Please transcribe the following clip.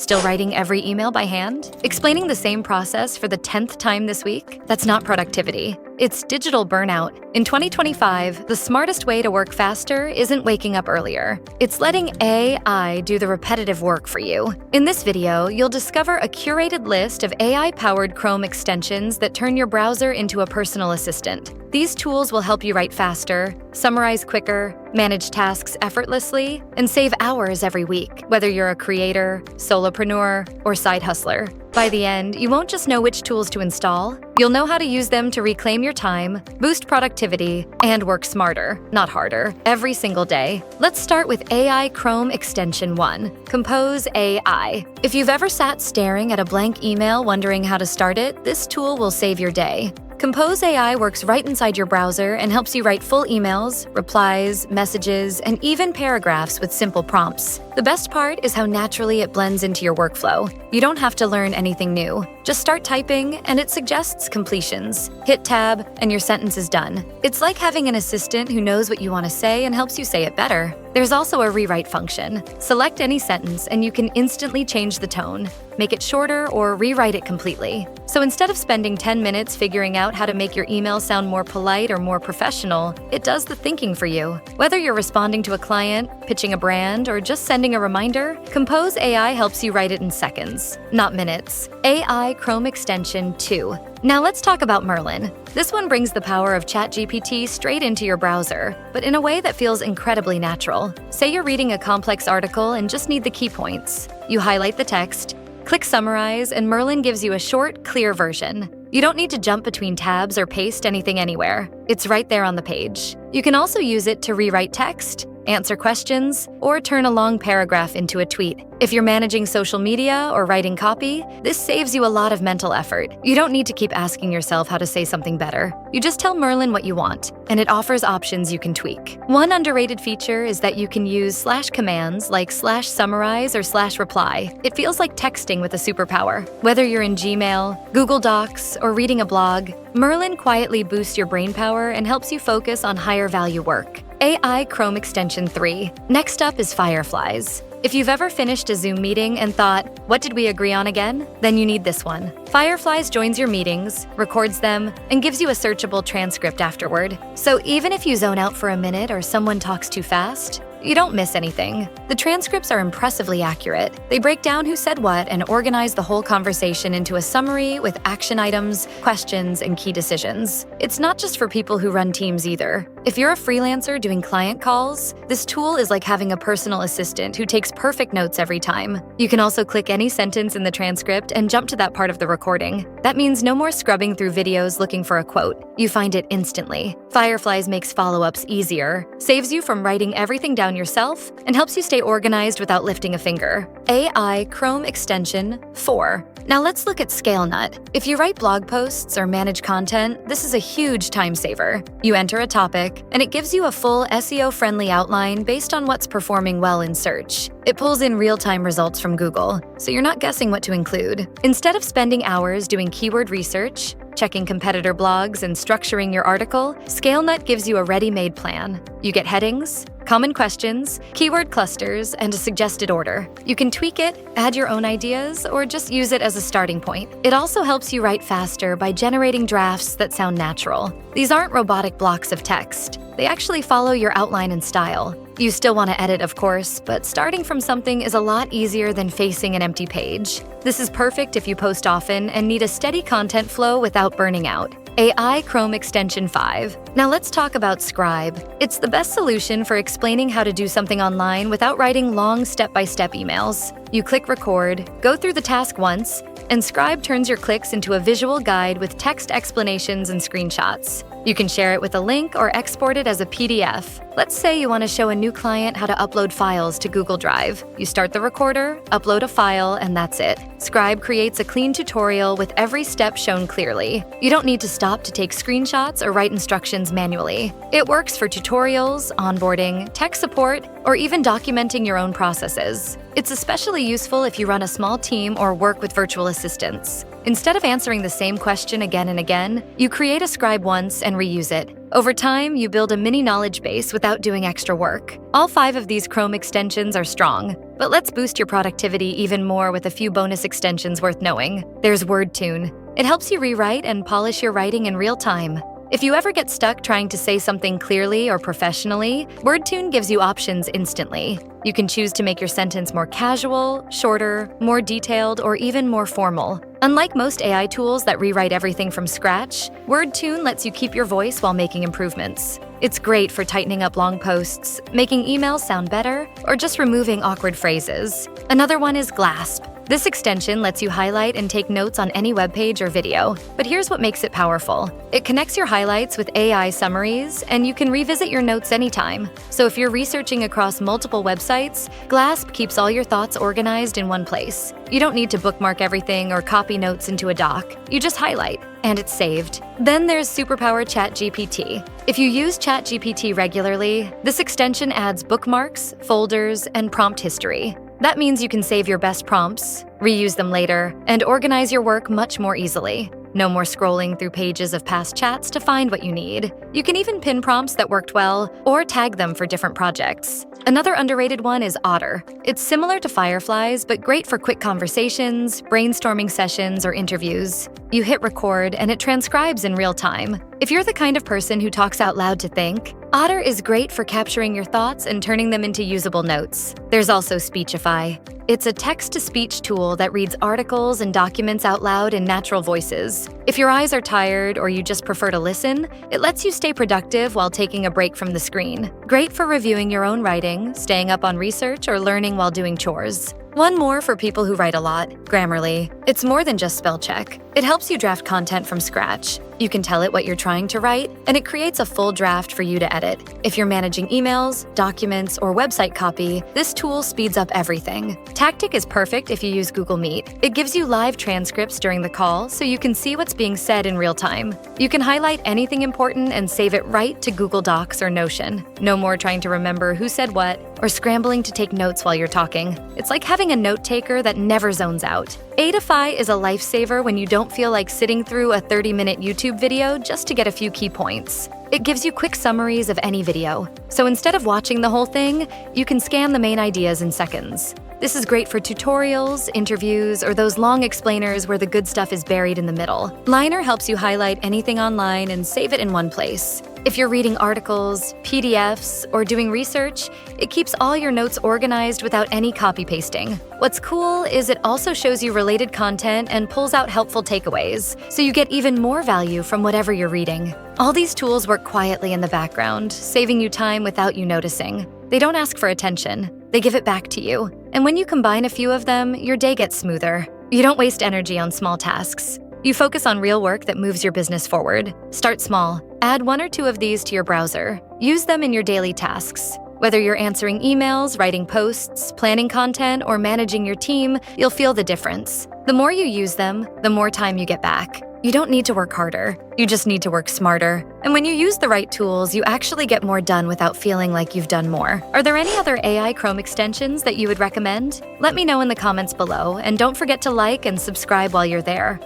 Still writing every email by hand? Explaining the same process for the 10th time this week? That's not productivity. It's digital burnout. In 2025, the smartest way to work faster isn't waking up earlier. It's letting AI do the repetitive work for you. In this video, you'll discover a curated list of AI-powered Chrome extensions that turn your browser into a personal assistant. These tools will help you write faster, summarize quicker, manage tasks effortlessly, and save hours every week, whether you're a creator, solopreneur, or side hustler. By the end, you won't just know which tools to install, you'll know how to use them to reclaim your time, boost productivity, and work smarter, not harder, every single day. Let's start with AI Chrome Extension 1, Compose AI. If you've ever sat staring at a blank email wondering how to start it, this tool will save your day. Compose AI works right inside your browser and helps you write full emails, replies, messages, and even paragraphs with simple prompts. The best part is how naturally it blends into your workflow. You don't have to learn anything new. Just start typing, and it suggests completions. Hit tab, and your sentence is done. It's like having an assistant who knows what you want to say and helps you say it better. There's also a rewrite function. Select any sentence, and you can instantly change the tone, make it shorter, or rewrite it completely. So instead of spending 10 minutes figuring out how to make your email sound more polite or more professional, it does the thinking for you. Whether you're responding to a client, pitching a brand, or just sending a reminder, Compose AI helps you write it in seconds, not minutes. AI Chrome Extension 2. Now let's talk about Merlin. This one brings the power of ChatGPT straight into your browser, but in a way that feels incredibly natural. Say you're reading a complex article and just need the key points. You highlight the text, click Summarize, and Merlin gives you a short, clear version. You don't need to jump between tabs or paste anything anywhere. It's right there on the page. You can also use it to rewrite text, answer questions, or turn a long paragraph into a tweet. If you're managing social media or writing copy, this saves you a lot of mental effort. You don't need to keep asking yourself how to say something better. You just tell Merlin what you want, and it offers options you can tweak. One underrated feature is that you can use /commands like /summarize or /reply. It feels like texting with a superpower. Whether you're in Gmail, Google Docs, or reading a blog, Merlin quietly boosts your brainpower and helps you focus on higher value work. AI Chrome Extension 3. Next up is Fireflies. If you've ever finished a Zoom meeting and thought, what did we agree on again? Then you need this one. Fireflies joins your meetings, records them, and gives you a searchable transcript afterward. So even if you zone out for a minute or someone talks too fast, you don't miss anything. The transcripts are impressively accurate. They break down who said what and organize the whole conversation into a summary with action items, questions, and key decisions. It's not just for people who run teams either. If you're a freelancer doing client calls, this tool is like having a personal assistant who takes perfect notes every time. You can also click any sentence in the transcript and jump to that part of the recording. That means no more scrubbing through videos looking for a quote. You find it instantly. Fireflies makes follow-ups easier, saves you from writing everything down yourself, and helps you stay organized without lifting a finger. AI Chrome Extension 4. Now let's look at Scalenut. If you write blog posts or manage content, this is a huge time saver. You enter a topic, and it gives you a full SEO-friendly outline based on what's performing well in search. It pulls in real-time results from Google, so you're not guessing what to include. Instead of spending hours doing keyword research, checking competitor blogs, and structuring your article, Scalenut gives you a ready-made plan. You get headings, common questions, keyword clusters, and a suggested order. You can tweak it, add your own ideas, or just use it as a starting point. It also helps you write faster by generating drafts that sound natural. These aren't robotic blocks of text. They actually follow your outline and style. You still want to edit, of course, but starting from something is a lot easier than facing an empty page. This is perfect if you post often and need a steady content flow without burning out. AI Chrome Extension 5. Now let's talk about Scribe. It's the best solution for explaining how to do something online without writing long step-by-step emails. You click record, go through the task once, and Scribe turns your clicks into a visual guide with text explanations and screenshots. You can share it with a link or export it as a PDF. Let's say you want to show a new client how to upload files to Google Drive. You start the recorder, upload a file, and that's it. Scribe creates a clean tutorial with every step shown clearly. You don't need to stop to take screenshots or write instructions manually. It works for tutorials, onboarding, tech support, or even documenting your own processes. It's especially useful if you run a small team or work with virtual assistants. Instead of answering the same question again and again, you create a scribe once and reuse it. Over time, you build a mini knowledge base without doing extra work. All 5 of these Chrome extensions are strong. But let's boost your productivity even more with a few bonus extensions worth knowing. There's Wordtune. It helps you rewrite and polish your writing in real time. If you ever get stuck trying to say something clearly or professionally, Wordtune gives you options instantly. You can choose to make your sentence more casual, shorter, more detailed, or even more formal. Unlike most AI tools that rewrite everything from scratch, Wordtune lets you keep your voice while making improvements. It's great for tightening up long posts, making emails sound better, or just removing awkward phrases. Another one is Glasp. This extension lets you highlight and take notes on any web page or video. But here's what makes it powerful. It connects your highlights with AI summaries, and you can revisit your notes anytime. So if you're researching across multiple websites, Glasp keeps all your thoughts organized in one place. You don't need to bookmark everything or copy notes into a doc. You just highlight, and it's saved. Then there's Superpower ChatGPT. If you use ChatGPT regularly, this extension adds bookmarks, folders, and prompt history. That means you can save your best prompts, reuse them later, and organize your work much more easily. No more scrolling through pages of past chats to find what you need. You can even pin prompts that worked well or tag them for different projects. Another underrated one is Otter. It's similar to Fireflies, but great for quick conversations, brainstorming sessions, or interviews. You hit record, and it transcribes in real time. If you're the kind of person who talks out loud to think, Otter is great for capturing your thoughts and turning them into usable notes. There's also Speechify. It's a text-to-speech tool that reads articles and documents out loud in natural voices. If your eyes are tired or you just prefer to listen, it lets you stay productive while taking a break from the screen. Great for reviewing your own writing, staying up on research, or learning while doing chores. One more for people who write a lot, Grammarly. It's more than just spell check. It helps you draft content from scratch. You can tell it what you're trying to write, and it creates a full draft for you to edit. If you're managing emails, documents, or website copy, this tool speeds up everything. Tactiq is perfect if you use Google Meet. It gives you live transcripts during the call so you can see what's being said in real time. You can highlight anything important and save it right to Google Docs or Notion. No more trying to remember who said what or scrambling to take notes while you're talking. It's like having a note taker that never zones out. Eightify is a lifesaver when you don't feel like sitting through a 30-minute YouTube video just to get a few key points. It gives you quick summaries of any video. So instead of watching the whole thing, you can scan the main ideas in seconds. This is great for tutorials, interviews, or those long explainers where the good stuff is buried in the middle. Liner helps you highlight anything online and save it in one place. If you're reading articles, PDFs, or doing research, it keeps all your notes organized without any copy-pasting. What's cool is it also shows you related content and pulls out helpful takeaways, so you get even more value from whatever you're reading. All these tools work quietly in the background, saving you time without you noticing. They don't ask for attention. They give it back to you. And when you combine a few of them, your day gets smoother. You don't waste energy on small tasks. You focus on real work that moves your business forward. Start small. Add 1 or 2 of these to your browser. Use them in your daily tasks. Whether you're answering emails, writing posts, planning content, or managing your team, you'll feel the difference. The more you use them, the more time you get back. You don't need to work harder. You just need to work smarter. And when you use the right tools, you actually get more done without feeling like you've done more. Are there any other AI Chrome extensions that you would recommend? Let me know in the comments below, and don't forget to like and subscribe while you're there.